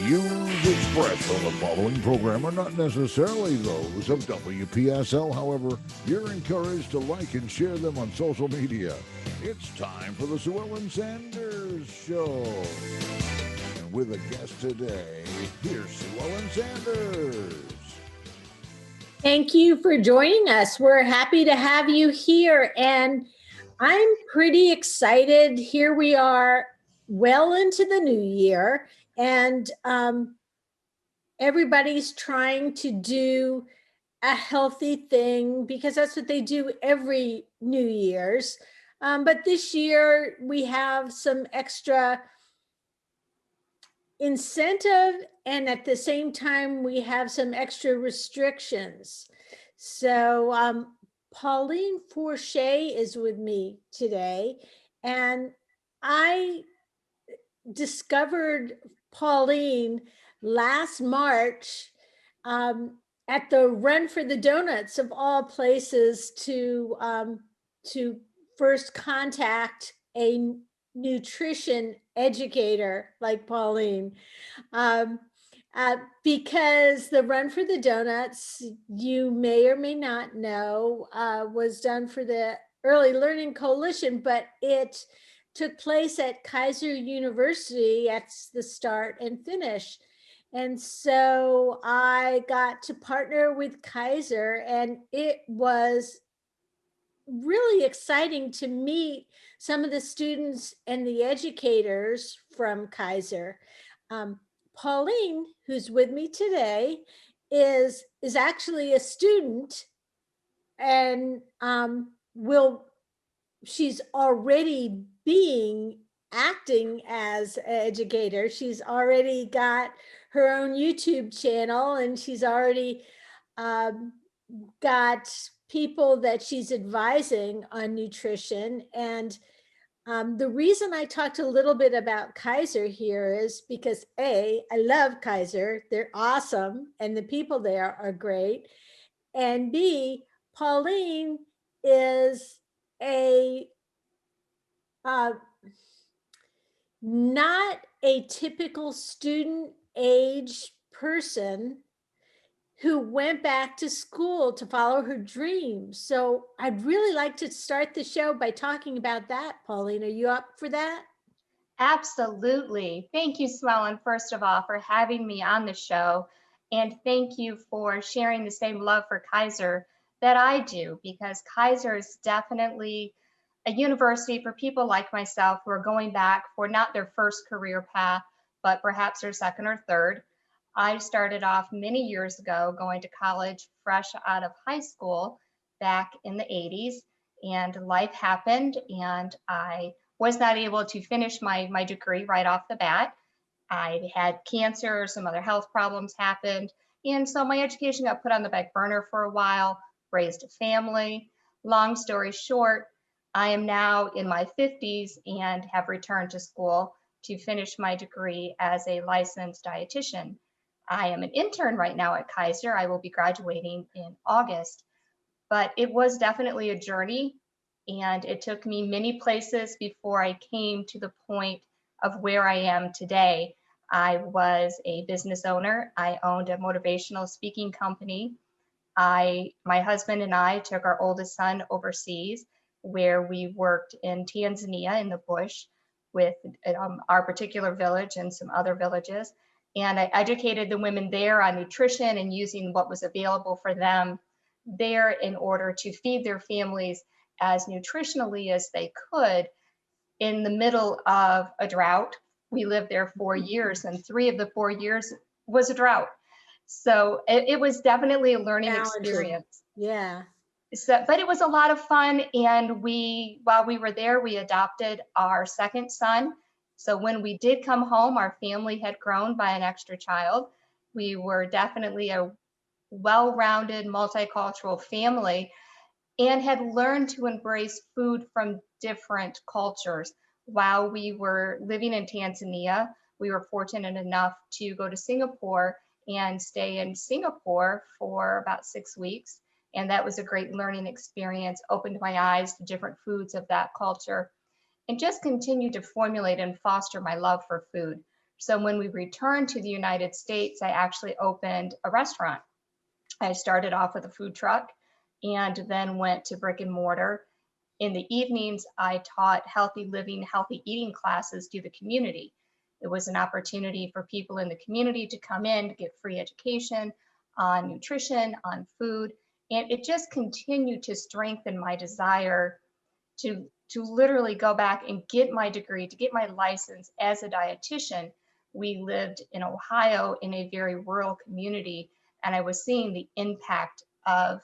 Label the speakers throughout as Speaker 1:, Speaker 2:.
Speaker 1: views expressed on the following program are not necessarily those of WPSL. However, you're encouraged to like and share them on social media. It's time for the Sue Ellen Sanders Show. And with a guest today, here's Sue Ellen Sanders.
Speaker 2: Thank you for joining us. We're happy to have you here, and I'm pretty excited. Here we are well into the new year, and everybody's trying to do a healthy thing because that's what they do every New Year's. But this year we have some extra incentive, and at the same time we have some extra restrictions. So Pauline Foshee is with me today, and I discovered Pauline last March at the Run for the Donuts of all places to first contact a nutrition educator like Pauline. Because the Run for the Donuts, you may or may not know, was done for the Early Learning Coalition, but it took place at Kaiser University at the start and finish. And so I got to partner with Kaiser, and it was really exciting to meet some of the students and the educators from Kaiser. Pauline, who's with me today, is actually a student, and she's already acting as an educator. She's already got her own YouTube channel, and she's already got people that she's advising on nutrition. And the reason I talked a little bit about Kaiser here is because A, I love Kaiser. They're awesome, and the people there are great. And B, Pauline is not a typical student age person who went back to school to follow her dreams. So I'd really like to start the show by talking about that. Pauline, are you up for that?
Speaker 3: Absolutely. Thank you, Sue Ellen, first of all, for having me on the show. And thank you for sharing the same love for Kaiser that I do, because Kaiser is definitely a university for people like myself who are going back for not their first career path, but perhaps their second or third. I started off many years ago going to college fresh out of high school back in the 80s, and life happened, and I was not able to finish my degree right off the bat. I had cancer, some other health problems happened, and so my education got put on the back burner for a while, raised a family. Long story short, I am now in my 50s and have returned to school to finish my degree as a licensed dietitian. I am an intern right now at Kaiser. I will be graduating in August, but it was definitely a journey, and it took me many places before I came to the point of where I am today. I was a business owner. I owned a motivational speaking company. My husband and I took our oldest son overseas, where we worked in Tanzania in the bush with our particular village and some other villages. And I educated the women there on nutrition and using what was available for them there in order to feed their families as nutritionally as they could in the middle of a drought. We lived there 4 years, and 3 of the 4 years was a drought. So it was definitely a learning experience.
Speaker 2: Yeah.
Speaker 3: So, but it was a lot of fun. And while we were there, we adopted our second son. So when we did come home, our family had grown by an extra child. We were definitely a well-rounded, multicultural family, and had learned to embrace food from different cultures. While we were living in Tanzania, we were fortunate enough to go to Singapore and stay in Singapore for about 6 weeks. And that was a great learning experience, opened my eyes to different foods of that culture, and just continued to formulate and foster my love for food. So when we returned to the United States, I actually opened a restaurant. I started off with a food truck and then went to brick and mortar. In the evenings, I taught healthy living, healthy eating classes to the community. It was an opportunity for people in the community to come in to get free education on nutrition, on food, and it just continued to strengthen my desire to literally go back and get my degree, to get my license as a dietitian. We lived in Ohio in a very rural community, and I was seeing the impact of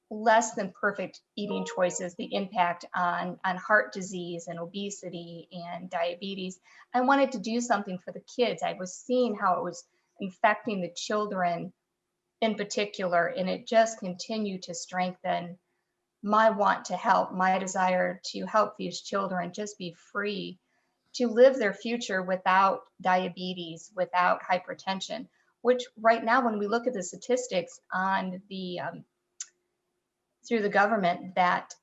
Speaker 3: less than perfect eating choices, the impact on heart disease and obesity and diabetes. I wanted to do something for the kids. I was seeing how it was infecting the children in particular, and it just continued to strengthen my want to help, my desire to help these children just be free to live their future without diabetes, without hypertension, which right now, when we look at the statistics on the through the government, that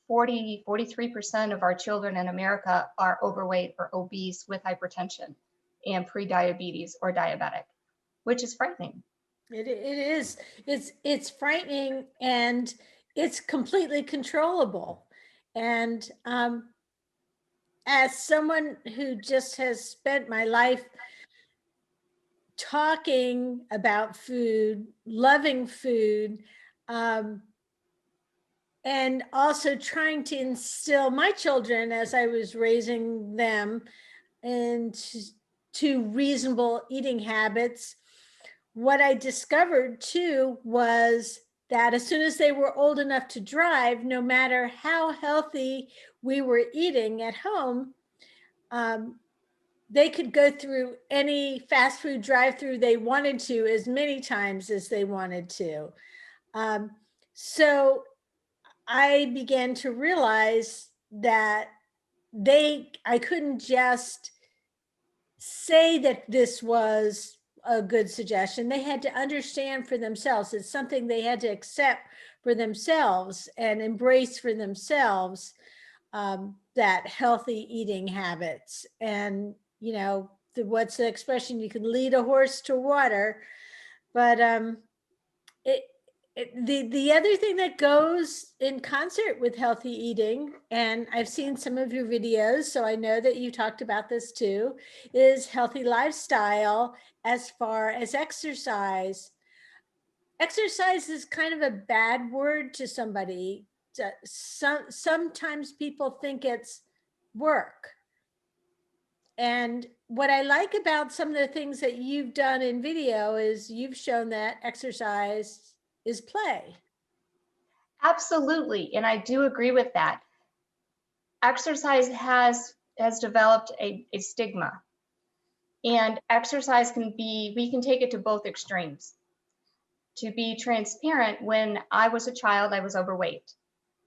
Speaker 3: 43% of our children in America are overweight or obese with hypertension and pre-diabetes or diabetic, which is frightening.
Speaker 2: It is. It's frightening, and it's completely controllable. And as someone who just has spent my life talking about food, loving food, and also trying to instill my children as I was raising them into reasonable eating habits, what I discovered too was that as soon as they were old enough to drive, no matter how healthy we were eating at home, they could go through any fast food drive-through they wanted to as many times as they wanted to. So I began to realize that I couldn't just say that this was a good suggestion. They had to understand for themselves. It's something they had to accept for themselves and embrace for themselves, that healthy eating habits. And, you know, what's the expression? You can lead a horse to water, but the other thing that goes in concert with healthy eating, and I've seen some of your videos, so I know that you talked about this too, is healthy lifestyle as far as exercise. Exercise is kind of a bad word to somebody. Sometimes people think it's work. And what I like about some of the things that you've done in video is you've shown that exercise is play.
Speaker 3: Absolutely, and I do agree with that. Exercise has developed a stigma, and exercise we can take it to both extremes. To be transparent, when I was a child, I was overweight.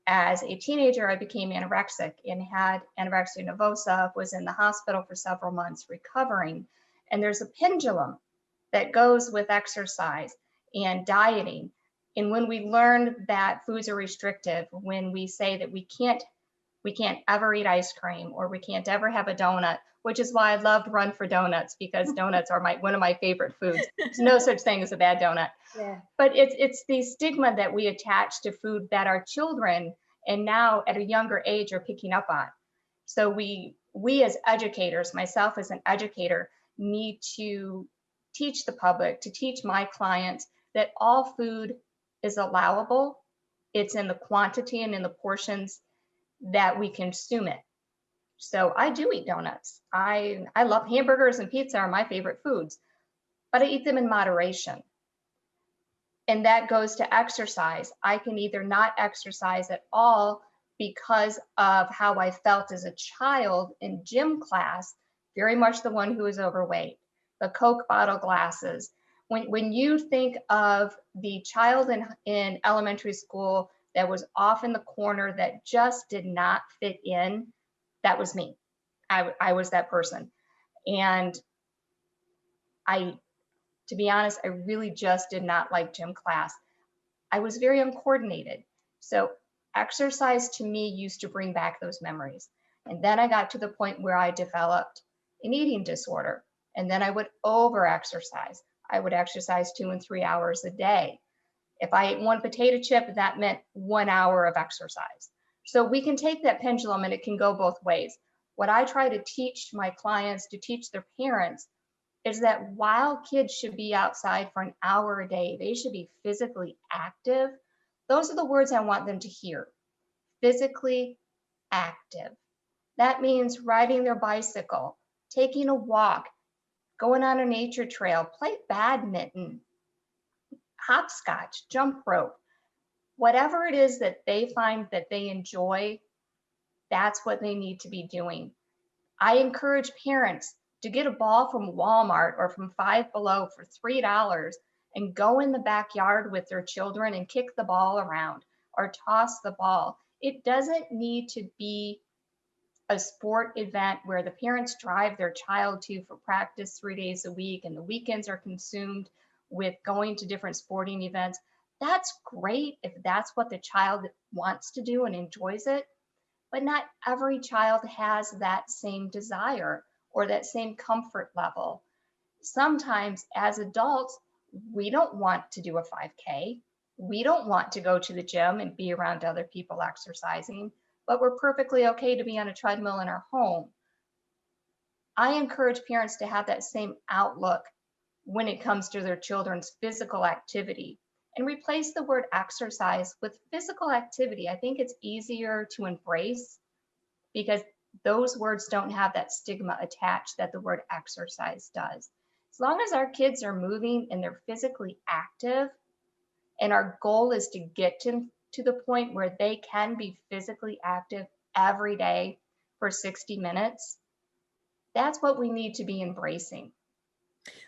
Speaker 3: As a teenager, I became anorexic and had anorexia nervosa, was in the hospital for several months recovering. And there's a pendulum that goes with exercise and dieting. And when we learn that foods are restrictive, when we say that we can't ever eat ice cream, or we can't ever have a donut, which is why I loved Run for Donuts, because donuts are one of my favorite foods. There's no such thing as a bad donut.
Speaker 2: Yeah.
Speaker 3: But it's the stigma that we attach to food that our children, and now at a younger age, are picking up on. So we as educators, myself as an educator, need to teach the public, to teach my clients, that all food is allowable. It's in the quantity and in the portions that we consume it. So I do eat donuts. I love hamburgers, and pizza are my favorite foods, but I eat them in moderation. And that goes to exercise. I can either not exercise at all because of how I felt as a child in gym class, very much the one who was overweight, the Coke bottle glasses. When you think of the child in elementary school that was off in the corner, that just did not fit in, that was me. I was that person. And to be honest, I really just did not like gym class. I was very uncoordinated. So exercise to me used to bring back those memories. And then I got to the point where I developed an eating disorder. And then I would over exercise. I would exercise 2 and 3 hours a day. If I ate one potato chip, that meant 1 hour of exercise. So we can take that pendulum and it can go both ways. What I try to teach my clients, to teach their parents, is that while kids should be outside for an hour a day, they should be physically active. Those are the words I want them to hear. Physically active. That means riding their bicycle, taking a walk, going on a nature trail, play badminton, hopscotch, jump rope, whatever it is that they find that they enjoy, that's what they need to be doing. I encourage parents to get a ball from Walmart or from Five Below for $3 and go in the backyard with their children and kick the ball around or toss the ball. It doesn't need to be a sport event where the parents drive their child to for practice 3 days a week and the weekends are consumed with going to different sporting events. That's great if that's what the child wants to do and enjoys it, but not every child has that same desire or that same comfort level. Sometimes as adults, we don't want to do a 5K. We don't want to go to the gym and be around other people exercising, but we're perfectly okay to be on a treadmill in our home. I encourage parents to have that same outlook when it comes to their children's physical activity and replace the word exercise with physical activity. I think it's easier to embrace because those words don't have that stigma attached that the word exercise does. As long as our kids are moving and they're physically active, and our goal is to get to the point where they can be physically active every day for 60 minutes, that's what we need to be embracing.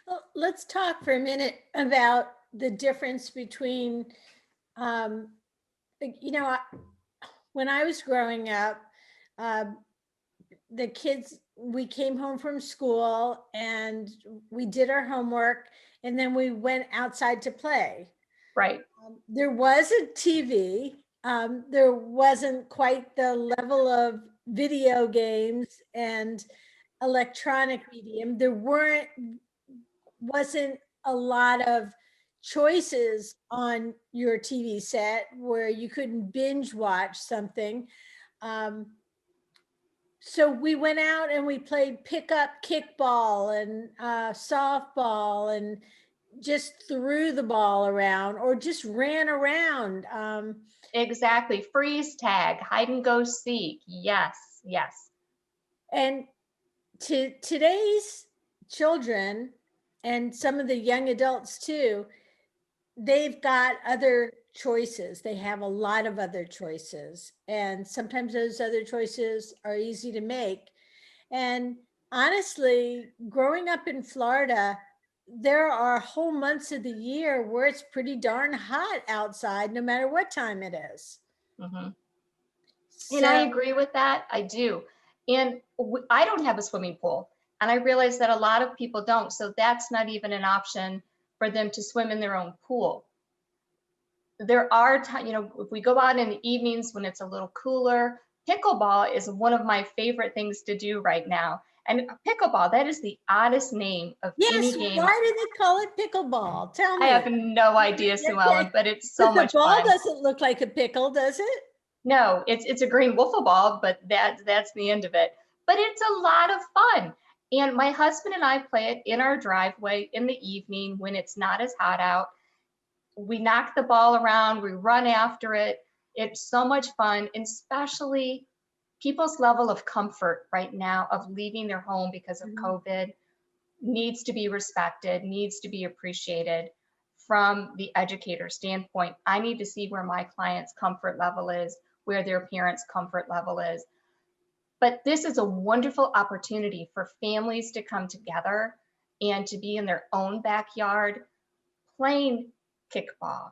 Speaker 2: Well, let's talk for a minute about the difference between, when I was growing up, the kids, we came home from school and we did our homework and then we went outside to play.
Speaker 3: Right.
Speaker 2: There was a TV. There wasn't quite the level of video games and electronic medium. There wasn't a lot of choices on your TV set where you couldn't binge watch something. So we went out and we played pickup kickball and softball and just threw the ball around or just ran around.
Speaker 3: Exactly. Freeze tag, hide and go seek. Yes, yes.
Speaker 2: And to today's children and some of the young adults too, they've got other choices. They have a lot of other choices. And sometimes those other choices are easy to make. And honestly, growing up in Florida, there are whole months of the year where it's pretty darn hot outside, no matter what time it is.
Speaker 3: Mm-hmm.
Speaker 2: So,
Speaker 3: And I agree with that. I do. And I don't have a swimming pool. And I realize that a lot of people don't. So that's not even an option for them to swim in their own pool. There are times, if we go out in the evenings when it's a little cooler, pickleball is one of my favorite things to do right now. And pickleball, that is the oddest name of any
Speaker 2: yes,
Speaker 3: game.
Speaker 2: why do they call it pickleball? Tell me.
Speaker 3: I have no idea, Sue Ellen, but it's so much
Speaker 2: fun. The ball
Speaker 3: fun.
Speaker 2: doesn't look like a pickle, does it?
Speaker 3: No, it's a green wiffle ball, but that's the end of it. But it's a lot of fun. And my husband and I play it in our driveway in the evening when it's not as hot out. We knock the ball around, we run after it. It's so much fun, and especially people's level of comfort right now of leaving their home because of COVID needs to be respected, needs to be appreciated from the educator standpoint. I need to see where my client's comfort level is, where their parents' comfort level is. But this is a wonderful opportunity for families to come together and to be in their own backyard playing kickball,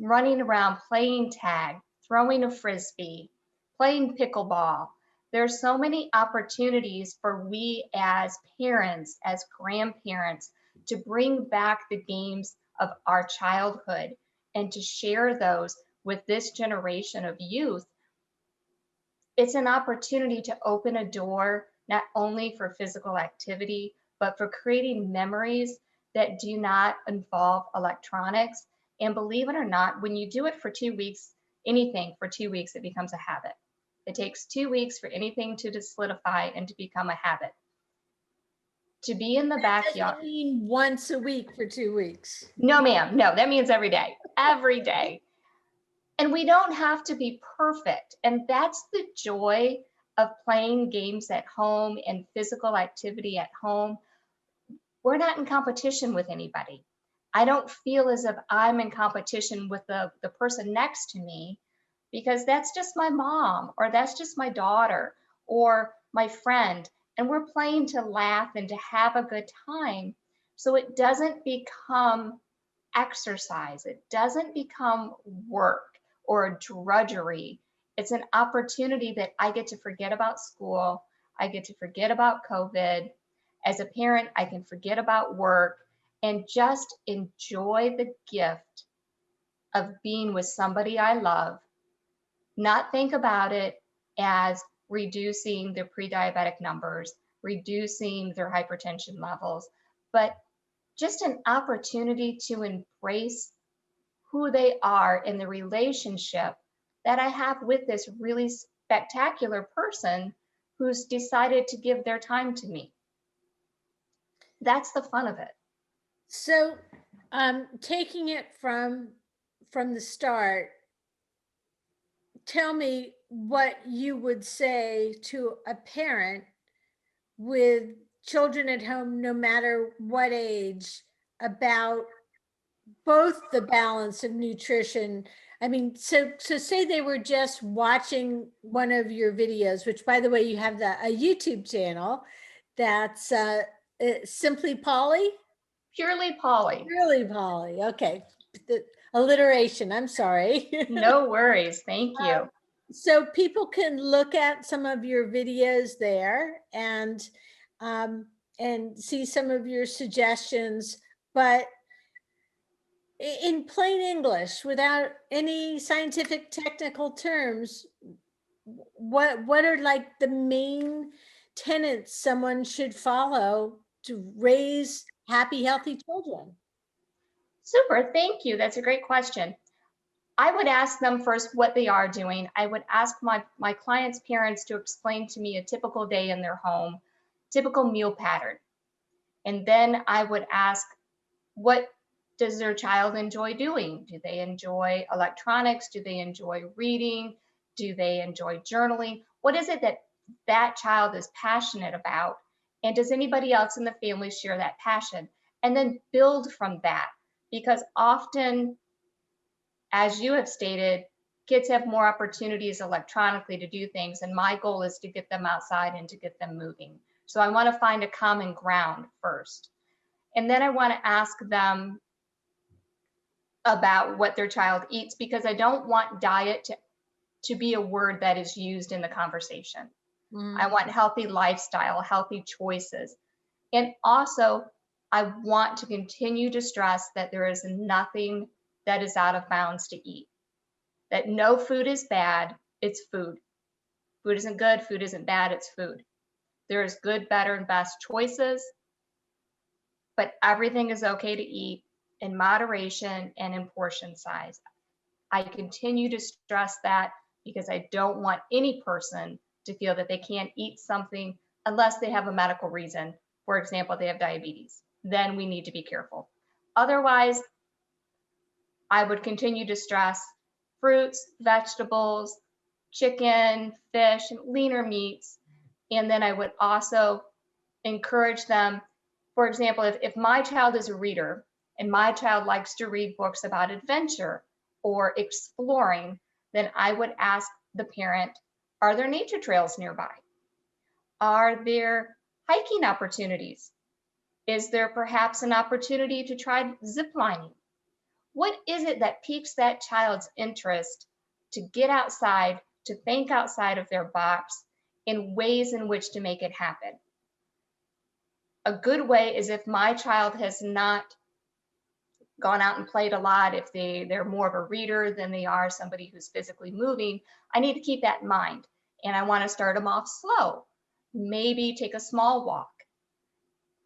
Speaker 3: running around, playing tag, throwing a frisbee, playing pickleball. There's so many opportunities for we as parents, as grandparents, to bring back the games of our childhood and to share those with this generation of youth. It's an opportunity to open a door not only for physical activity, but for creating memories that do not involve electronics. And believe it or not, when you do it for 2 weeks, anything for 2 weeks, it becomes a habit. It takes 2 weeks for anything to solidify and to become a habit. To be in the backyard.
Speaker 2: Doesn't mean once a week for 2 weeks.
Speaker 3: No, ma'am. No, that means every day, every day. And we don't have to be perfect. And that's the joy of playing games at home and physical activity at home. We're not in competition with anybody. I don't feel as if I'm in competition with the person next to me, because that's just my mom, or that's just my daughter, or my friend. And we're playing to laugh and to have a good time. So it doesn't become exercise. It doesn't become work or drudgery. It's an opportunity that I get to forget about school. I get to forget about COVID. As a parent, I can forget about work and just enjoy the gift of being with somebody I love, not think about it as reducing their pre-diabetic numbers, reducing their hypertension levels, but just an opportunity to embrace who they are in the relationship that I have with this really spectacular person who's decided to give their time to me. That's the fun of it.
Speaker 2: So, taking it from the start, tell me what you would say to a parent with children at home, no matter what age, about both the balance of nutrition. I mean, so say they were just watching one of your videos, which, by the way, you have a YouTube channel that's simply Paulie.
Speaker 3: Purely Paulie.
Speaker 2: Purely Paulie. Okay, the alliteration. I'm sorry.
Speaker 3: No worries. Thank you.
Speaker 2: So people can look at some of your videos there and see some of your suggestions, but in plain English, without any scientific technical terms, what are like the main tenets someone should follow to raise happy, healthy children?
Speaker 3: Super, thank you. That's a great question. I would ask them first what they are doing. I would ask my clients' parents to explain to me a typical day in their home, typical meal pattern. And then I would ask, what does their child enjoy doing? Do they enjoy electronics? Do they enjoy reading? Do they enjoy journaling? What is it that that child is passionate about? And does anybody else in the family share that passion? And then build from that, because often, as you have stated, kids have more opportunities electronically to do things, and my goal is to get them outside and to get them moving. So I want to find a common ground first. And then I want to ask them about what their child eats, because I don't want diet to be a word that is used in the conversation. I want healthy lifestyle, healthy choices. And also, I want to continue to stress that there is nothing that is out of bounds to eat, that no food is bad, it's food. Food isn't good, food isn't bad, it's food. There is good, better, and best choices, but everything is okay to eat in moderation and in portion size. I continue to stress that because I don't want any person to feel that they can't eat something unless they have a medical reason. For example, they have diabetes. Then we need to be careful. Otherwise, I would continue to stress fruits, vegetables, chicken, fish, and leaner meats. And then I would also encourage them, for example, if my child is a reader and my child likes to read books about adventure or exploring, then I would ask the parent, are there nature trails nearby? Are there hiking opportunities? Is there perhaps an opportunity to try zip lining? What is it that piques that child's interest to get outside, to think outside of their box in ways in which to make it happen? A good way is if my child has not gone out and played a lot, if they're more of a reader than they are somebody who's physically moving, I need to keep that in mind. And I want to start them off slow. maybe take a small walk,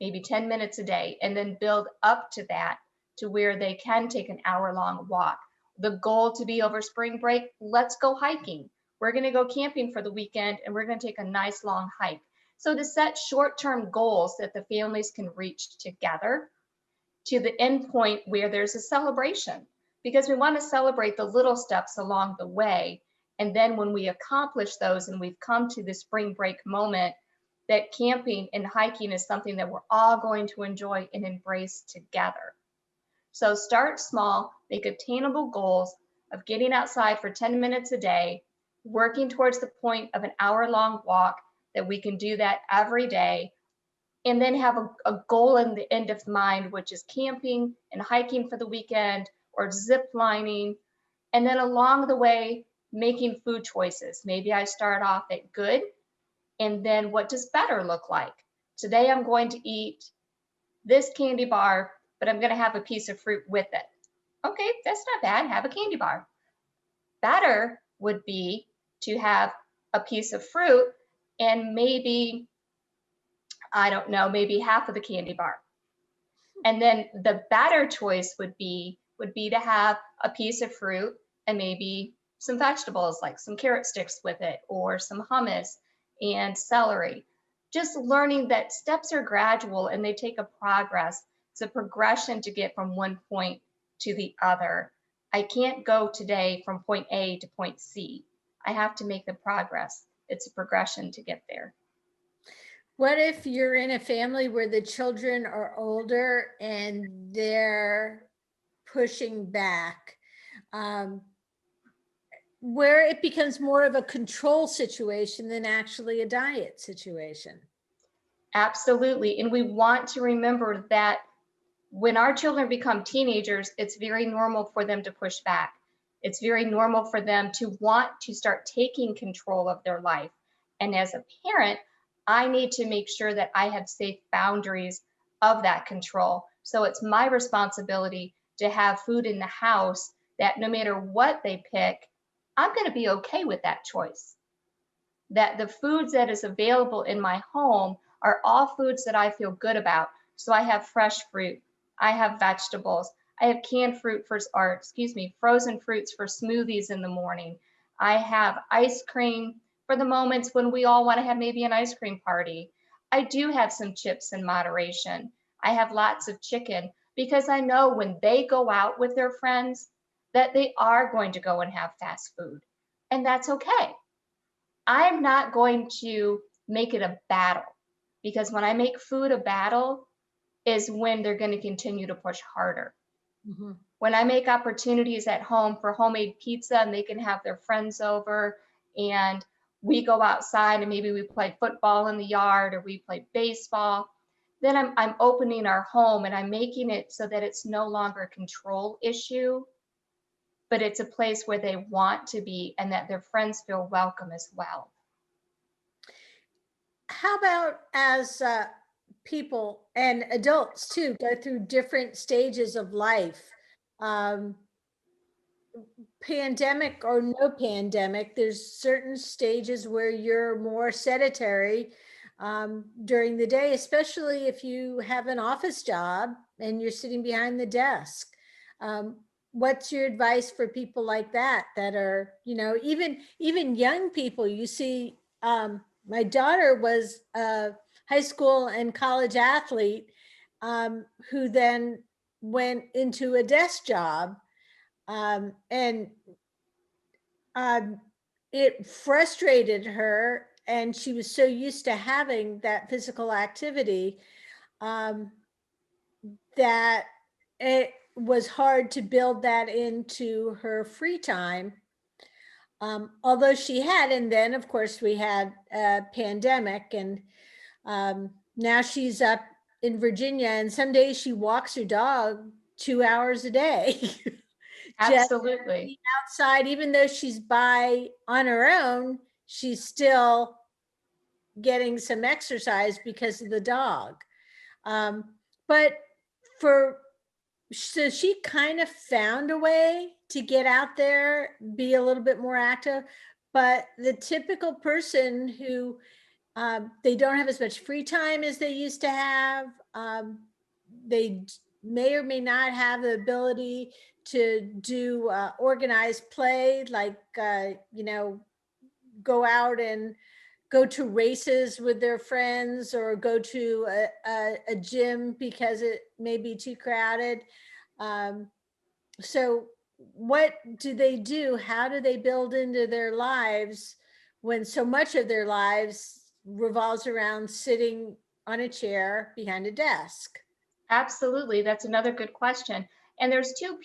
Speaker 3: maybe 10 minutes a day, and then build up to that to where they can take an hour-long walk. The goal to be over spring break, let's go hiking. We're going to go camping for the weekend, and we're going to take a nice long hike. So to set short-term goals that the families can reach together to the end point where there's a celebration, because we want to celebrate the little steps along the way. And then when we accomplish those and we've come to the spring break moment, that camping and hiking is something that we're all going to enjoy and embrace together. So start small, make attainable goals of getting outside for 10 minutes a day, working towards the point of an hour-long walk, that we can do that every day, and then have a goal in the end of mind, which is camping and hiking for the weekend or zip lining. And then along the way, making food choices. Maybe I start off at good, and then what does better look like? Today I'm going to eat this candy bar, but I'm going to have a piece of fruit with it. Okay, that's not bad. Have a candy bar. Better would be to have a piece of fruit and maybe, I don't know, maybe half of the candy bar. And then the better choice would be to have a piece of fruit and maybe some vegetables like some carrot sticks with it, or some hummus and celery. Just learning that steps are gradual and they take a progress. It's a progression to get from one point to the other. I can't go today from point A to point C. I have to make the progress. It's a progression to get there.
Speaker 2: What if you're in a family where the children are older and they're pushing back, where it becomes more of a control situation than actually a diet situation?
Speaker 3: Absolutely. And we want to remember that when our children become teenagers, it's very normal for them to push back. It's very normal for them to want to start taking control of their life. And as a parent, I need to make sure that I have safe boundaries of that control. So it's my responsibility to have food in the house that no matter what they pick, I'm going to be okay with that choice. That the foods that is available in my home are all foods that I feel good about. So I have fresh fruit, I have vegetables, I have canned fruit frozen fruits for smoothies in the morning. I have ice cream for the moments when we all want to have maybe an ice cream party. I do have some chips in moderation. I have lots of chicken, because I know when they go out with their friends that they are going to go and have fast food. And that's okay. I'm not going to make it a battle, because when I make food a battle is when they're going to continue to push harder.
Speaker 2: Mm-hmm.
Speaker 3: When I make opportunities at home for homemade pizza and they can have their friends over and we go outside and maybe we play football in the yard or we play baseball, then I'm opening our home and I'm making it so that it's no longer a control issue, but it's a place where they want to be and that their friends feel welcome as well.
Speaker 2: How about as people and adults too go through different stages of life, pandemic or no pandemic, there's certain stages where you're more sedentary during the day, especially if you have an office job and you're sitting behind the desk. What's your advice for people like that are, even young people? You see, my daughter was a high school and college athlete who then went into a desk job, and it frustrated her, and she was so used to having that physical activity that it was hard to build that into her free time. Although she had, and then of course we had a pandemic, and now she's up in Virginia, and some days she walks her dog 2 hours a day.
Speaker 3: Absolutely.
Speaker 2: Outside, even though she's on her own, she's still getting some exercise because of the dog. But so she kind of found a way to get out there, be a little bit more active. But the typical person who They don't have as much free time as they used to have. They may or may not have the ability to do organized play, like, go out and go to races with their friends or go to a gym because it may be too crowded. So what do they do? How do they build into their lives when so much of their lives revolves around sitting on a chair behind a desk?
Speaker 3: Absolutely. That's another good question. And there's two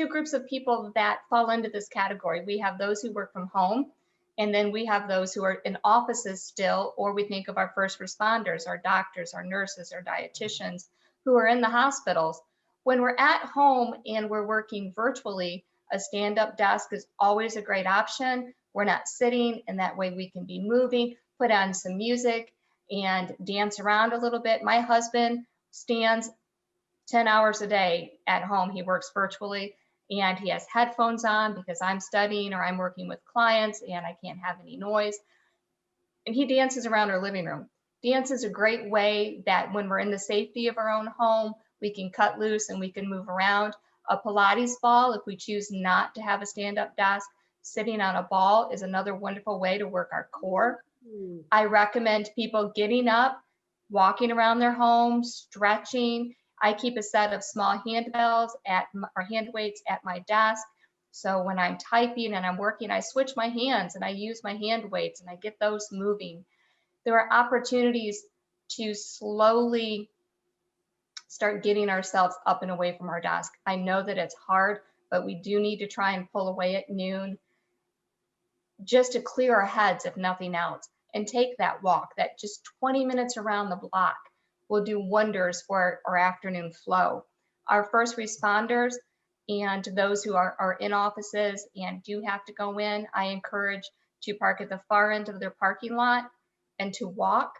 Speaker 3: groups of people that fall into this category. We have those who work from home, and then we have those who are in offices still, or we think of our first responders, our doctors, our nurses, our dietitians who are in the hospitals. When we're at home and we're working virtually, a stand-up desk is always a great option. We're not sitting, and that way we can be moving, put on some music, and dance around a little bit. My husband stands 10 hours a day at home. He works virtually and he has headphones on because I'm studying or I'm working with clients and I can't have any noise. And he dances around our living room. Dance is a great way that when we're in the safety of our own home, we can cut loose and we can move around. A Pilates ball, if we choose not to have a stand-up desk, sitting on a ball is another wonderful way to work our core. I recommend people getting up, walking around their home, stretching. I keep a set of small handbells or hand weights at my desk. So when I'm typing and I'm working, I switch my hands and I use my hand weights and I get those moving. There are opportunities to slowly start getting ourselves up and away from our desk. I know that it's hard, but we do need to try and pull away at noon just to clear our heads, if nothing else, and take that walk. That just 20 minutes around the block will do wonders for our afternoon flow. Our first responders and those who are in offices and do have to go in, I encourage to park at the far end of their parking lot and to walk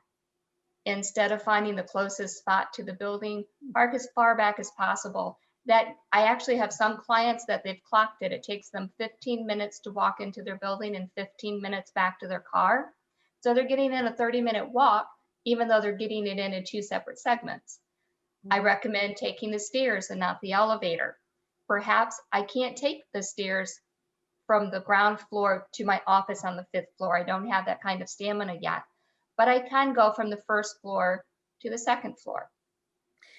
Speaker 3: instead of finding the closest spot to the building. Park as far back as possible. That I actually have some clients that they've clocked it. It takes them 15 minutes to walk into their building and 15 minutes back to their car. So they're getting in a 30-minute walk, even though they're getting it in two separate segments. I recommend taking the stairs and not the elevator. Perhaps I can't take the stairs from the ground floor to my office on the 5th floor. I don't have that kind of stamina yet, but I can go from the 1st floor to the 2nd floor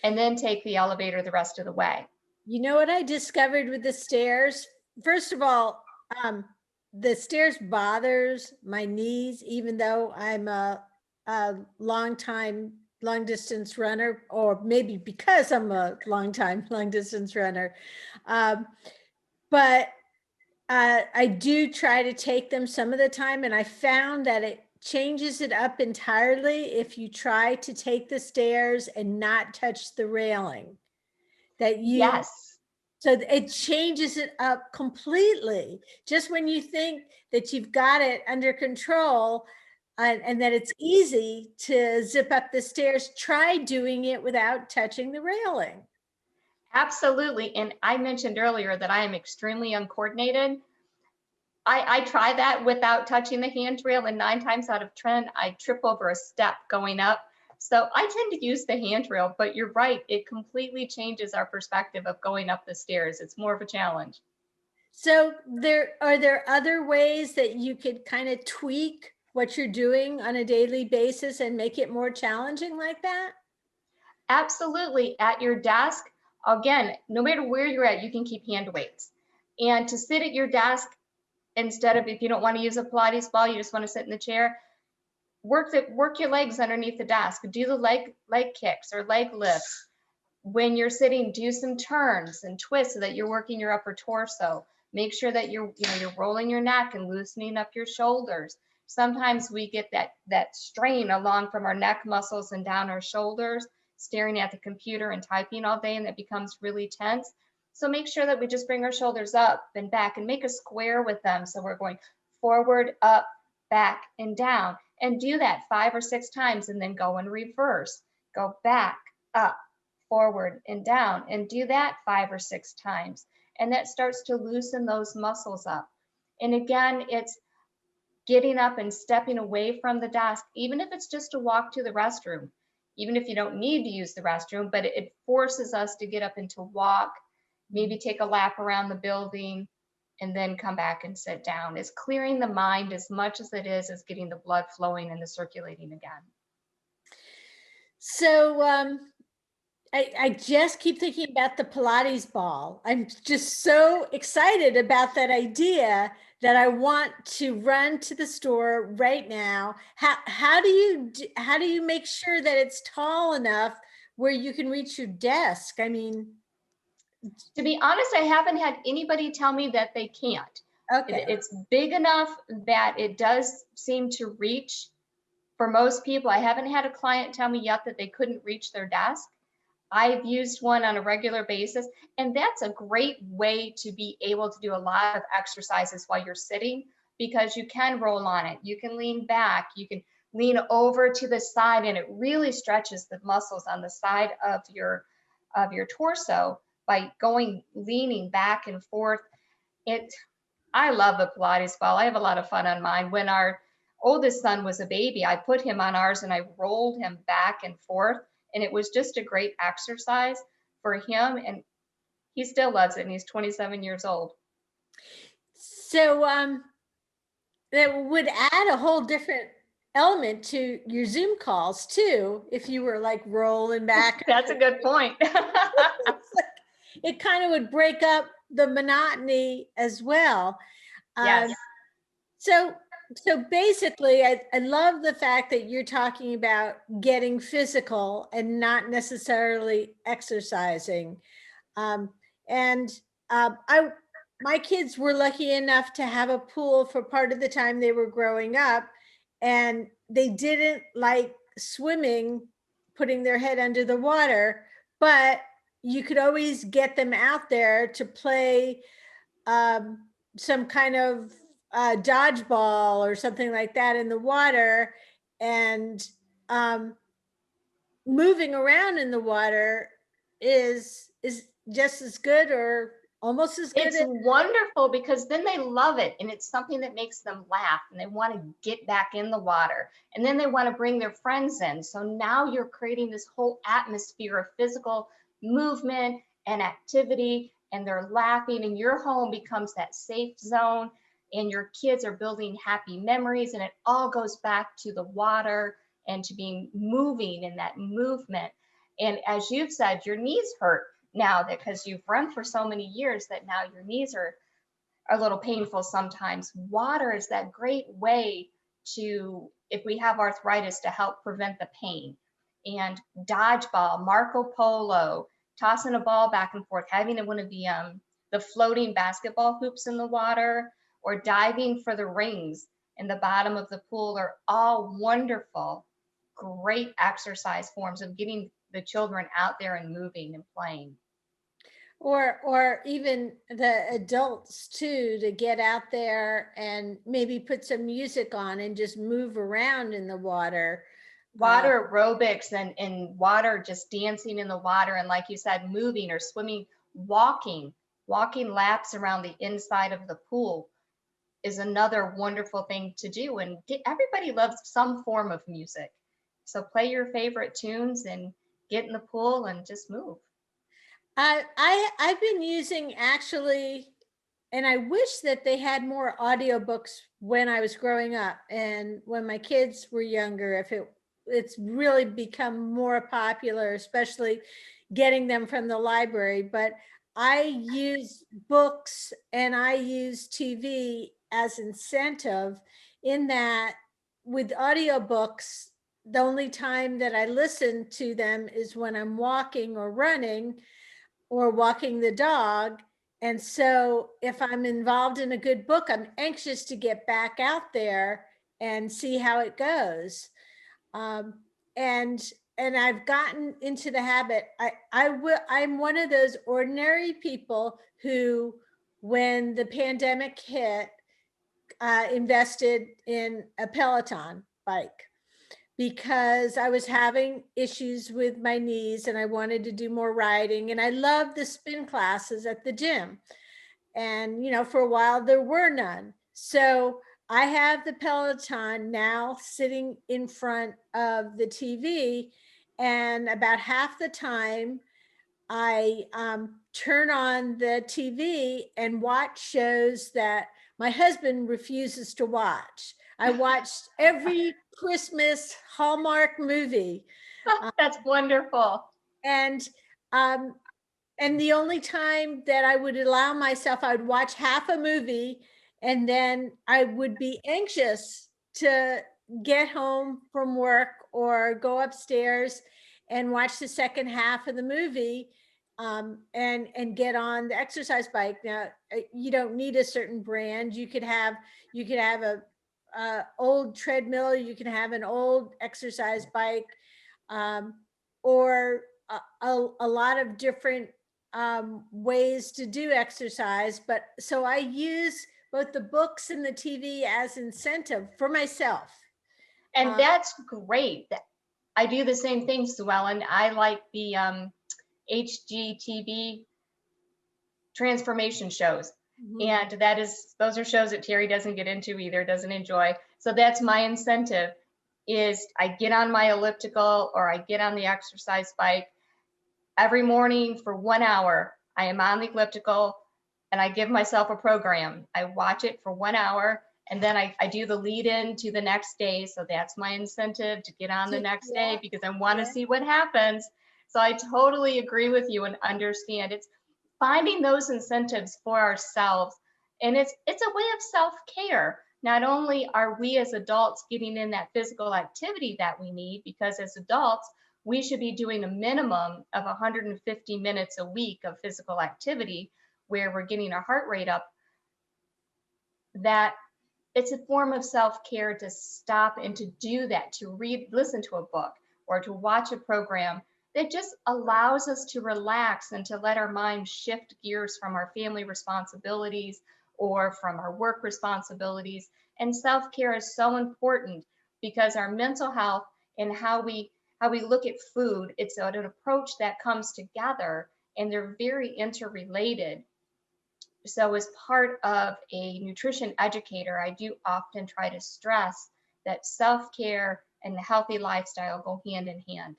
Speaker 3: and then take the elevator the rest of the way.
Speaker 2: You know what I discovered with the stairs? First of all, the stairs bothers my knees, even though I'm a long distance runner, or maybe because I'm a long distance runner. But I do try to take them some of the time, and I found that it changes it up entirely if you try to take the stairs and not touch the railing.
Speaker 3: Yes.
Speaker 2: So it changes it up completely. Just when you think that you've got it under control and that it's easy to zip up the stairs, try doing it without touching the railing.
Speaker 3: Absolutely. And I mentioned earlier that I am extremely uncoordinated. I try that without touching the handrail, and 9 times out of 10, I trip over a step going up. So I tend to use the handrail, but you're right. It completely changes our perspective of going up the stairs. It's more of a challenge.
Speaker 2: So are there other ways that you could kind of tweak what you're doing on a daily basis and make it more challenging like that?
Speaker 3: Absolutely. At your desk, again, no matter where you're at, you can keep hand weights. And to sit at your desk, instead of, if you don't want to use a Pilates ball, you just want to sit in the chair, work your legs underneath the desk. Do the leg kicks or leg lifts. When you're sitting, do some turns and twists so that you're working your upper torso. Make sure that you're rolling your neck and loosening up your shoulders. Sometimes we get that strain along from our neck muscles and down our shoulders, staring at the computer and typing all day, and that becomes really tense. So make sure that we just bring our shoulders up and back and make a square with them. So we're going forward, up, back, and down. And do that 5 or 6 times, and then go in reverse. Go back, up, forward, and down, and do that 5 or 6 times. And that starts to loosen those muscles up. And again, it's getting up and stepping away from the desk, even if it's just to walk to the restroom, even if you don't need to use the restroom, but it forces us to get up and to walk, maybe take a lap around the building, and then come back and sit down. It's clearing the mind as much as it is as getting the blood flowing and the circulating again.
Speaker 2: So I just keep thinking about the Pilates ball. I'm just so excited about that idea that I want to run to the store right now. How do you make sure that it's tall enough where you can reach your desk? I mean,
Speaker 3: To be honest, I haven't had anybody tell me that they can't.
Speaker 2: okay.
Speaker 3: It's big enough that it does seem to reach for most people. I haven't had a client tell me yet that they couldn't reach their desk. I've used one on a regular basis, and that's a great way to be able to do a lot of exercises while you're sitting, because you can roll on it. You can lean back, you can lean over to the side, and it really stretches the muscles on the side of your torso by leaning back and forth. I love a Pilates ball. I have a lot of fun on mine. When our oldest son was a baby, I put him on ours and I rolled him back and forth. And it was just a great exercise for him. And he still loves it. And he's 27 years old.
Speaker 2: So that would add a whole different element to your Zoom calls too, if you were like rolling back.
Speaker 3: That's a good point.
Speaker 2: It kind of would break up the monotony as well.
Speaker 3: Yes.
Speaker 2: So basically, I love the fact that you're talking about getting physical and not necessarily exercising. My kids were lucky enough to have a pool for part of the time they were growing up, and they didn't like swimming, putting their head under the water, but you could always get them out there to play some kind of dodgeball or something like that in the water, and moving around in the water is just as good or almost as good.
Speaker 3: It's wonderful, because then they love it, and it's something that makes them laugh, and they want to get back in the water, and then they want to bring their friends in. So now you're creating this whole atmosphere of physical movement and activity, and they're laughing, and your home becomes that safe zone, and your kids are building happy memories, and it all goes back to the water and to being moving in that movement. And as you've said, your knees hurt now, that because you've run for so many years that now your knees are a little painful sometimes. Water is that great way to, if we have arthritis, to help prevent the pain. And dodgeball, Marco Polo, tossing a ball back and forth, having one of the floating basketball hoops in the water, or diving for the rings in the bottom of the pool, are all wonderful, great exercise forms of getting the children out there and moving and playing.
Speaker 2: Or even the adults too, to get out there and maybe put some music on and just move around in the water.
Speaker 3: Water aerobics and water, just dancing in the water, and like you said, moving or swimming, walking laps around the inside of the pool is another wonderful thing to do. And everybody loves some form of music. So play your favorite tunes and get in the pool and just move.
Speaker 2: I've been using, actually, and I wish that they had more audiobooks when I was growing up and when my kids were younger. If it's really become more popular, especially getting them from the library. But I use books and I use TV as incentive, in that with audiobooks, the only time that I listen to them is when I'm walking or running or walking the dog. And so if I'm involved in a good book, I'm anxious to get back out there and see how it goes. And I've gotten into the habit. I'm one of those ordinary people who, when the pandemic hit, invested in a Peloton bike, because I was having issues with my knees and I wanted to do more riding. And I loved the spin classes at the gym. And, for a while there were none. So I have the Peloton now sitting in front of the TV, and about half the time I turn on the TV and watch shows that my husband refuses to watch. I watched every Christmas Hallmark movie.
Speaker 3: That's wonderful.
Speaker 2: And um, and the only time that I would allow myself, I would watch half a movie and then I would be anxious to get home from work or go upstairs and watch the second half of the movie, and get on the exercise bike. Now, you don't need a certain brand. You could have a old treadmill. You can have an old exercise bike, um, or a lot of different ways to do exercise. But so I use both the books and the TV as incentive for myself.
Speaker 3: And that's great. I do the same thing, Sue Ellen. I like the HGTV transformation shows.
Speaker 2: Mhm.
Speaker 3: And those are shows that Terry doesn't get into either, doesn't enjoy. So that's my incentive, is I get on my elliptical or I get on the exercise bike every morning for 1 hour. I am on the elliptical and I give myself a program. I watch it for 1 hour and then I do the lead in to the next day. So that's my incentive to get on the next day, because I want to see what happens. So I totally agree with you and understand. It's finding those incentives for ourselves. And it's a way of self-care. Not only are we as adults getting in that physical activity that we need, because as adults, we should be doing a minimum of 150 minutes a week of physical activity where we're getting our heart rate up, that it's a form of self-care to stop and to do that, to listen to a book or to watch a program that just allows us to relax and to let our mind shift gears from our family responsibilities or from our work responsibilities. And self-care is so important because our mental health and how we look at food, it's an approach that comes together and they're very interrelated. So as part of a nutrition educator, I do often try to stress that self-care and the healthy lifestyle go hand in hand.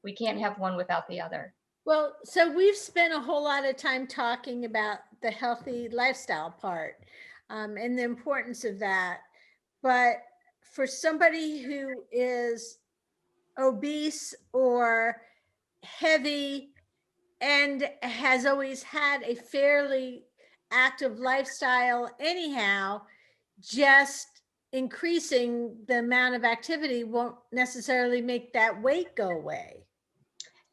Speaker 3: We can't have one without the other.
Speaker 2: Well, so we've spent a whole lot of time talking about the healthy lifestyle part, and the importance of that. But for somebody who is obese or heavy and has always had a fairly active lifestyle anyhow, just increasing the amount of activity won't necessarily make that weight go away.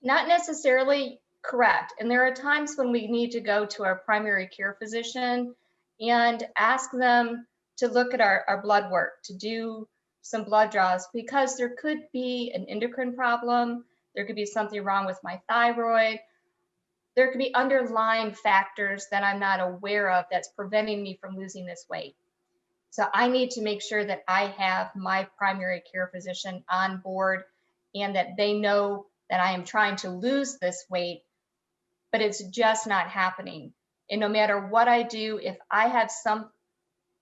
Speaker 3: Not necessarily correct. And there are times when we need to go to our primary care physician and ask them to look at our blood work, to do some blood draws, because there could be an endocrine problem. There could be something wrong with my thyroid. There could be underlying factors that I'm not aware of that's preventing me from losing this weight. So I need to make sure that I have my primary care physician on board and that they know that I am trying to lose this weight, but it's just not happening. And no matter what I do, if I have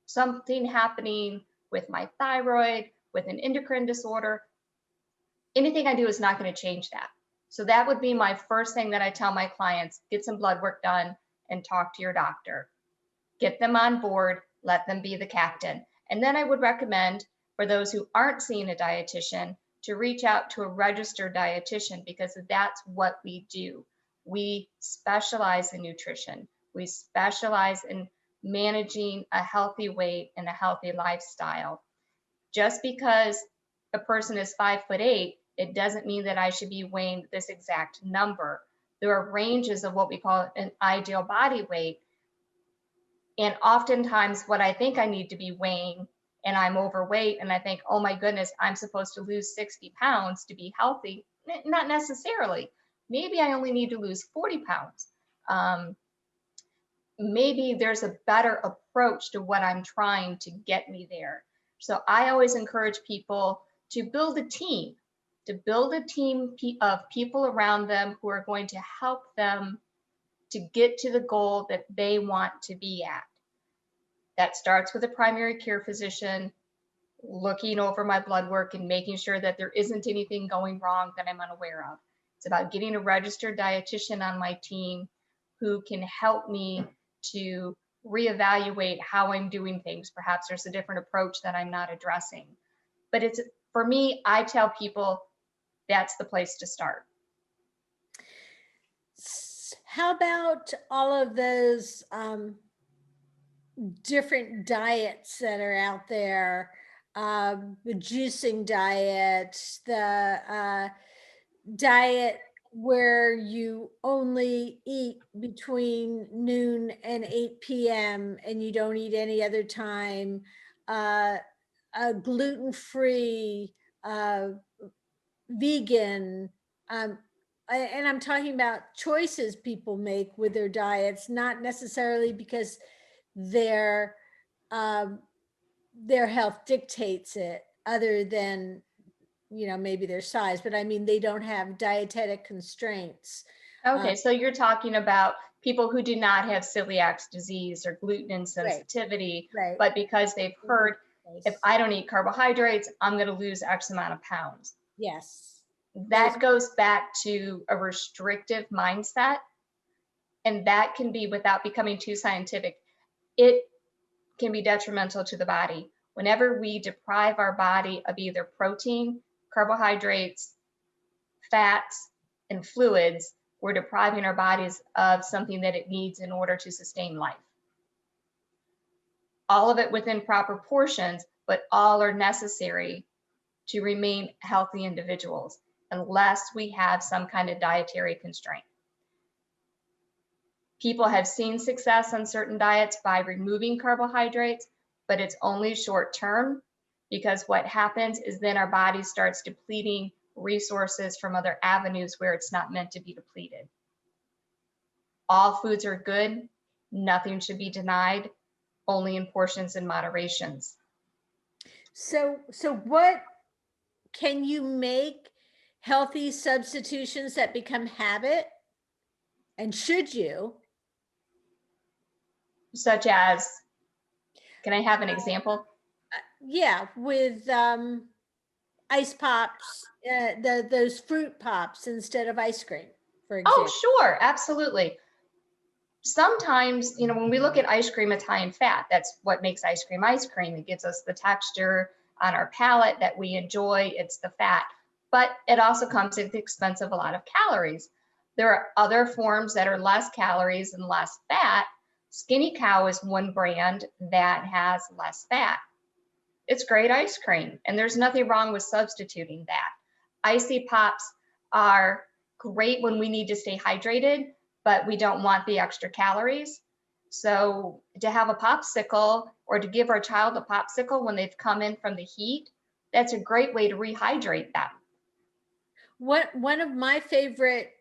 Speaker 3: something happening with my thyroid, with an endocrine disorder, anything I do is not going to change that. So that would be my first thing that I tell my clients: get some blood work done and talk to your doctor. Get them on board, let them be the captain. And then I would recommend, for those who aren't seeing a dietitian, to reach out to a registered dietitian, because that's what we do. We specialize in nutrition. We specialize in managing a healthy weight and a healthy lifestyle. Just because a person is 5'8", it doesn't mean that I should be weighing this exact number. There are ranges of what we call an ideal body weight. And oftentimes what I think I need to be weighing, and I'm overweight, and I think, oh my goodness, I'm supposed to lose 60 pounds to be healthy. Not necessarily. Maybe I only need to lose 40 pounds. Maybe there's a better approach to what I'm trying to get me there. So I always encourage people to build a team, of people around them who are going to help them to get to the goal that they want to be at. That starts with a primary care physician looking over my blood work and making sure that there isn't anything going wrong that I'm unaware of. It's about getting a registered dietitian on my team who can help me to reevaluate how I'm doing things. Perhaps there's a different approach that I'm not addressing. But it's, for me, I tell people that's the place to start.
Speaker 2: How about all of those different diets that are out there? The juicing diet, the diet where you only eat between noon and 8 p.m. and you don't eat any other time, gluten-free, vegan, and I'm talking about choices people make with their diets, not necessarily because their health dictates it, other than, you know, maybe their size, but I mean, they don't have dietetic constraints.
Speaker 3: Okay, so you're talking about people who do not have celiac disease or gluten insensitivity,
Speaker 2: Right.
Speaker 3: but because they've heard, if I don't eat carbohydrates, I'm going to lose X amount of pounds.
Speaker 2: Yes.
Speaker 3: That goes back to a restrictive mindset, and that can be, without becoming too scientific, it can be detrimental to the body. Whenever we deprive our body of either protein, carbohydrates, fats, and fluids, we're depriving our bodies of something that it needs in order to sustain life. All of it within proper portions, but all are necessary to remain healthy individuals, unless we have some kind of dietary constraint. People have seen success on certain diets by removing carbohydrates, but it's only short term, because what happens is then our body starts depleting resources from other avenues where it's not meant to be depleted. All foods are good. Nothing should be denied, only in portions and moderations.
Speaker 2: So what can you make healthy substitutions that become habit? And should you?
Speaker 3: Such as, can I have an example?
Speaker 2: Yeah, with ice pops, those fruit pops instead of ice cream, for example.
Speaker 3: Oh, sure, absolutely. Sometimes, you know, when we look at ice cream, it's high in fat. That's what makes ice cream ice cream. It gives us the texture on our palate that we enjoy. It's the fat, but it also comes at the expense of a lot of calories. There are other forms that are less calories and less fat. Skinny Cow is one brand that has less fat. It's great ice cream, and there's nothing wrong with substituting that. Icy Pops are great when we need to stay hydrated, but we don't want the extra calories. So to have a popsicle, or to give our child a popsicle when they've come in from the heat, that's a great way to rehydrate them.
Speaker 2: One of my favorite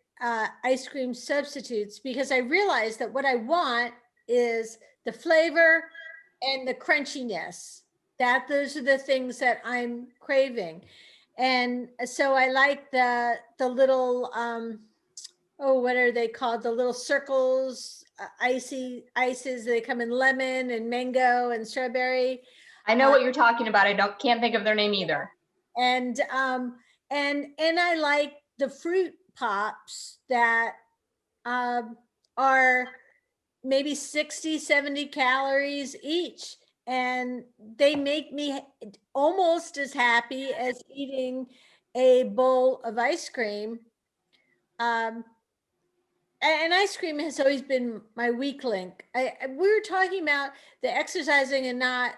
Speaker 2: ice cream substitutes, because I realized that what I want is the flavor and the crunchiness. Those are the things that I'm craving. And so I like the little oh, what are they called? The little circles, ices. They come in lemon and mango and strawberry.
Speaker 3: I know what you're talking about. Can't think of their name either.
Speaker 2: And I like the fruit pops that are maybe 60, 70 calories each. And they make me almost as happy as eating a bowl of ice cream. And ice cream has always been my weak link. We were talking about the exercising and not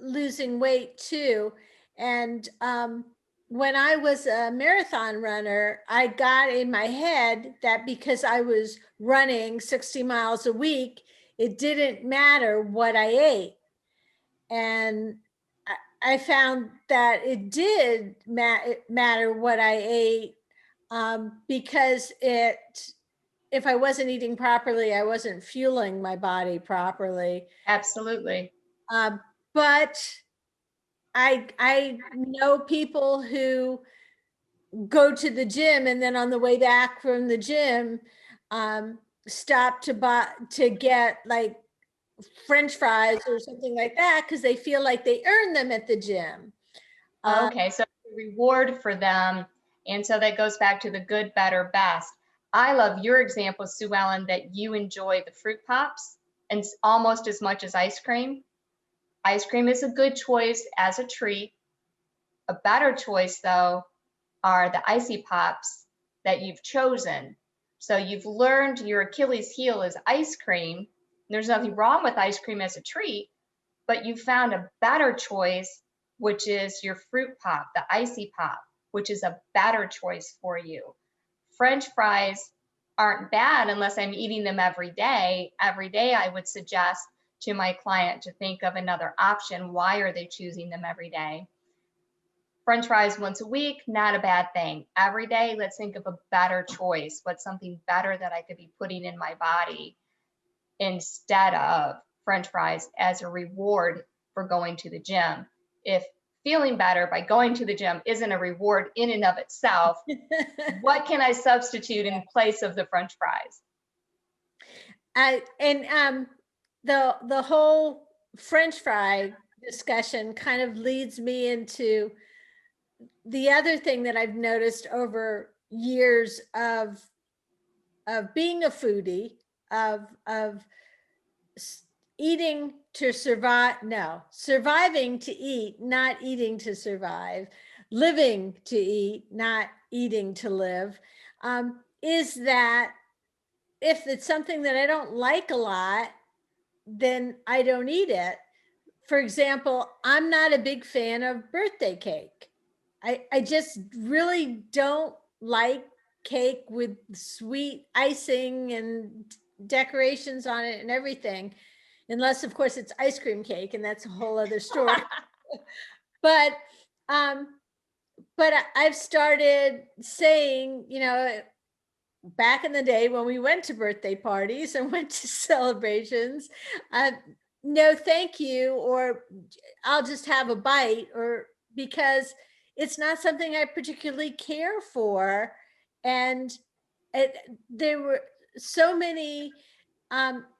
Speaker 2: losing weight too. And when I was a marathon runner, I got in my head that because I was running 60 miles a week, it didn't matter what I ate. And I found that it did matter what I ate, because if I wasn't eating properly, I wasn't fueling my body properly.
Speaker 3: Absolutely.
Speaker 2: But I know people who go to the gym and then on the way back from the gym, stop to get like French fries or something like that because they feel like they earn them at the gym.
Speaker 3: Okay, so reward for them. And so that goes back to the good, better, best. I love your example, Sue Ellen, that you enjoy the fruit pops and almost as much as ice cream. Ice cream is a good choice as a treat. A better choice, though, are the icy pops that you've chosen. So you've learned your Achilles heel is ice cream. There's nothing wrong with ice cream as a treat, but you found a better choice, which is your fruit pop, the icy pop, which is a better choice for you. French fries aren't bad unless I'm eating them every day. Every day, I would suggest to my client to think of another option. Why are they choosing them every day? French fries once a week, not a bad thing. Every day, let's think of a better choice. What's something better that I could be putting in my body instead of French fries as a reward for going to the gym? If feeling better by going to the gym isn't a reward in and of itself, what can I substitute in place of the French fries?
Speaker 2: The whole French fry discussion kind of leads me into the other thing that I've noticed over years of being a foodie, of eating to survive, no, surviving to eat, not eating to survive, living to eat, not eating to live, is that if it's something that I don't like a lot, then I don't eat it. For example, I'm not a big fan of birthday cake. I just really don't like cake with sweet icing and decorations on it and everything, unless of course it's ice cream cake, and that's a whole other story. But I've started saying, back in the day when we went to birthday parties and went to celebrations, no thank you, or I'll just have a bite, or because it's not something I particularly care for. And there were so many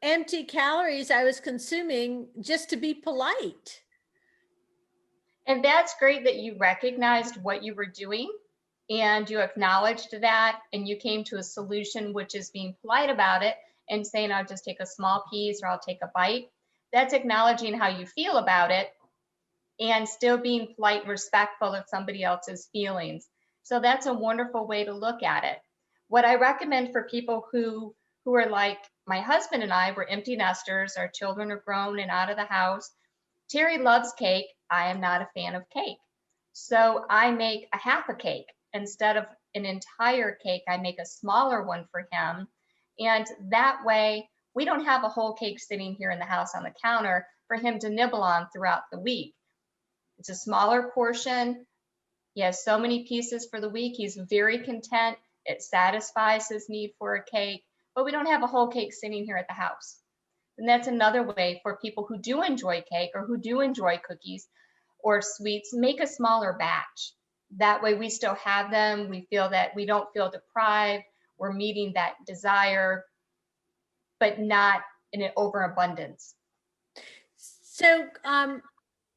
Speaker 2: empty calories I was consuming just to be polite.
Speaker 3: And that's great that you recognized what you were doing and you acknowledged that and you came to a solution, which is being polite about it and saying, I'll just take a small piece or I'll take a bite. That's acknowledging how you feel about it and still being polite and respectful of somebody else's feelings. So that's a wonderful way to look at it. What I recommend for people who are like my husband and I, we're empty nesters, our children are grown and out of the house. Terry loves cake. I am not a fan of cake. So I make a half a cake. Instead of an entire cake, I make a smaller one for him. And that way, we don't have a whole cake sitting here in the house on the counter for him to nibble on throughout the week. It's a smaller portion. He has so many pieces for the week. He's very content. It satisfies his need for a cake, but we don't have a whole cake sitting here at the house. And that's another way for people who do enjoy cake or who do enjoy cookies or sweets, make a smaller batch. That way we still have them. We feel that we don't feel deprived. We're meeting that desire, but not in an overabundance.
Speaker 2: So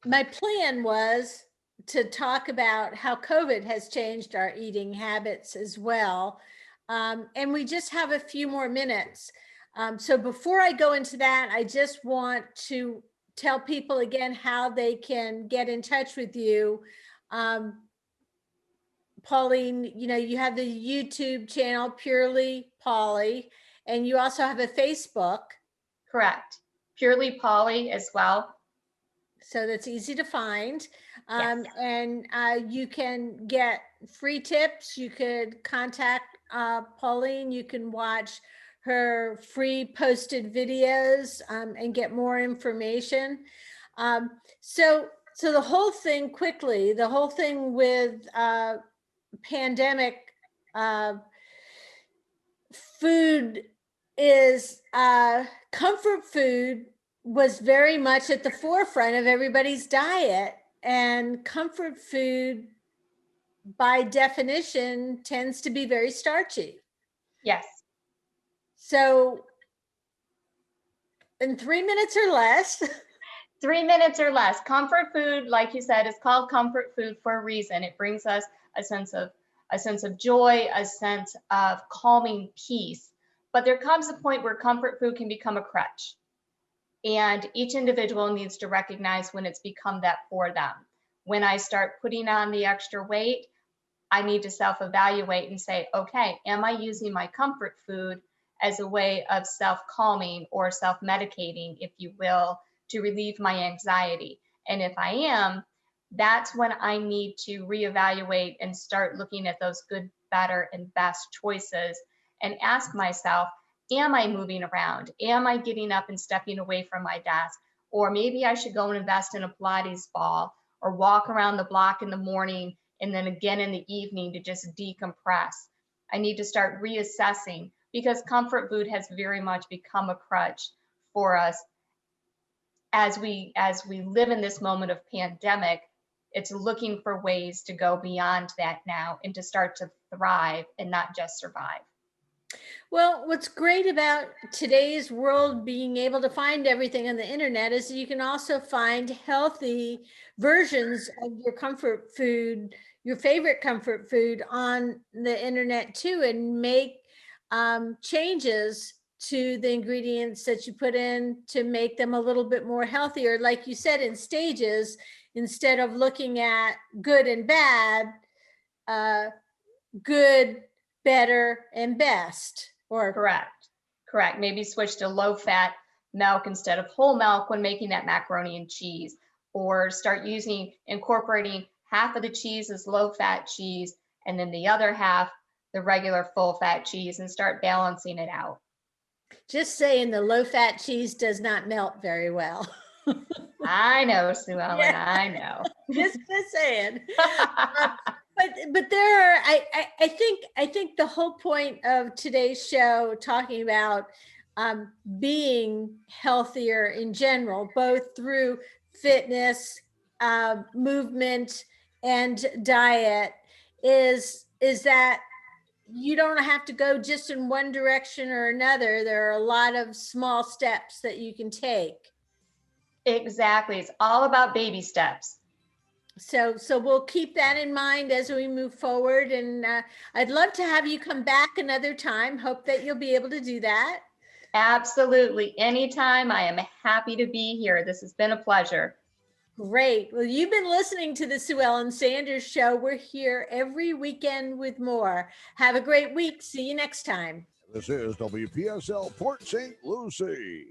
Speaker 2: my plan was to talk about how COVID has changed our eating habits as well. And we just have a few more minutes. So before I go into that, I just want to tell people again how they can get in touch with you. Pauline, you have the YouTube channel, Purely Paulie, and you also have a Facebook.
Speaker 3: Correct. Purely Paulie as well.
Speaker 2: So that's easy to find.
Speaker 3: Yes.
Speaker 2: And you can get free tips. You could contact Pauline. You can watch her free posted videos and get more information. So the whole thing quickly, the whole thing with pandemic food is comfort food was very much at the forefront of everybody's diet, and comfort food by definition tends to be very starchy.
Speaker 3: Yes.
Speaker 2: So In 3 minutes or less.
Speaker 3: 3 minutes or less. Comfort food, like you said, is called comfort food for a reason. It brings us a sense of joy, a sense of calming peace. But there comes a point where comfort food can become a crutch. And each individual needs to recognize when it's become that for them. When I start putting on the extra weight, I need to self-evaluate and say, okay, am I using my comfort food as a way of self-calming or self-medicating, if you will, to relieve my anxiety? And if I am, that's when I need to reevaluate and start looking at those good, better, and best choices and ask myself, am I moving around? Am I getting up and stepping away from my desk? Or maybe I should go and invest in a Pilates ball or walk around the block in the morning and then again in the evening to just decompress. I need to start reassessing, because comfort food has very much become a crutch for us as we live in this moment of pandemic. It's looking for ways to go beyond that now and to start to thrive and not just survive.
Speaker 2: Well, what's great about today's world being able to find everything on the internet is you can also find healthy versions of your comfort food, your favorite comfort food on the internet too, and make changes to the ingredients that you put in to make them a little bit more healthier. Like you said, in stages, instead of looking at good and bad, good, better, and best. Or
Speaker 3: Correct. Maybe switch to low-fat milk instead of whole milk when making that macaroni and cheese, or start incorporating half of the cheese as low-fat cheese and then the other half the regular full-fat cheese, and start balancing it out.
Speaker 2: Just saying, the low-fat cheese does not melt very well.
Speaker 3: I know, Sue Ellen,
Speaker 2: Yeah.
Speaker 3: I know.
Speaker 2: Just saying. But there are, I think the whole point of today's show, talking about being healthier in general, both through fitness, movement, and diet, is that you don't have to go just in one direction or another. There are a lot of small steps that you can take.
Speaker 3: Exactly. It's all about baby steps.
Speaker 2: So we'll keep that in mind as we move forward. And I'd love to have you come back another time. Hope that you'll be able to do that.
Speaker 3: Absolutely. Anytime. I am happy to be here. This has been a pleasure.
Speaker 2: Great. Well, you've been listening to the Sue Ellen Sanders Show. We're here every weekend with more. Have a great week. See you next time.
Speaker 1: This is WPSL Port St. Lucie.